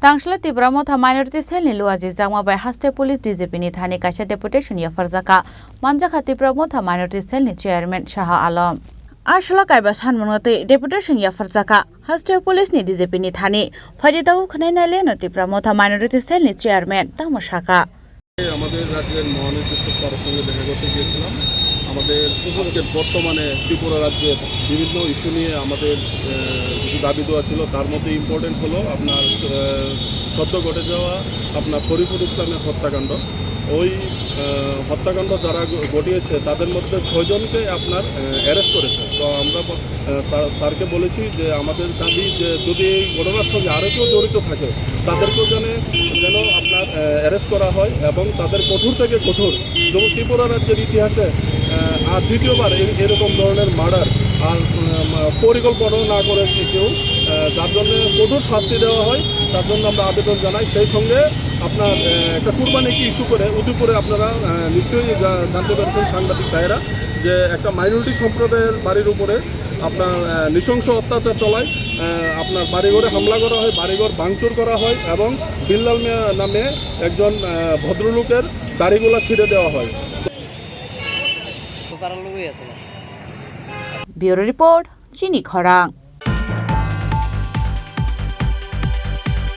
Tangshla Tibramo tha minority cell ni luaji jangma bai haste police DGP ni thani kaisa deputation ya farzaka manjaka Tibramo tha minority cell ni chairman Shah Alam Ashla kaiba sanmungate deputation ya farzaka haste police ni DGP ni thani faridau khnai na le no Tibramo tha minority cell ni chairman tamashaka আমাদের রাজ্যের মহানির্দেশক তার সঙ্গে দেখা করতে গিয়েছিলাম। আমাদের বর্তমানে ত্রিপুরা রাজ্যের বিভিন্ন ইস্যু নিয়ে আমাদের কিছু দাবি দেওয়া ছিল। তার মধ্যে ইম্পর্টেন্ট হলো আপনার সদ্য ঘটে যাওয়া আপনার শরীফুল ইসলামের হত্যাকাণ্ড। ওই হত্যাকাণ্ড যারা ঘটিয়েছে তাদের মধ্যে 6 জনকে আপনার অ্যারেস্ট করেছে। তো আমরা স্যারকে বলেছি যে আমাদের দাবি যে যদি এই ঘটনার সঙ্গে আরও কেউ জড়িত থাকে তাদেরকেও যেন আপনার অ্যারেস্ট করা হয় এবং তাদের কঠোর থেকে কঠোর, যেমন ত্রিপুরা রাজ্যের ইতিহাসে আর দ্বিতীয়বার এরকম ধরনের মার্ডার আর পরিকল্পনা না করে কেউ, যার জন্য কঠোর শাস্তি দেওয়া হয় তার জন্য আমরা আবেদন জানাই। সেই সঙ্গে আপনার একটা কুরবানিকে ইস্যু করে উদয়পুরে আপনারা নিশ্চয়ই জানতে পেরেছেন সাংবাদিক ভাইয়েরা যে একটা মাইনরিটি সম্প্রদায়ের বাড়ির উপরে আপনার নৃশংস অত্যাচার চলায়, আপনার বাড়িঘরে হামলা করা হয়, বাড়িঘর ভাঙচুর করা হয় এবং বিল্লাল মিয়া নামে একজন ভদ্রলোকের দাড়িগুলা ছিঁড়ে দেওয়া হয়। ব্যুরো রিপোর্ট চিনি খরাং।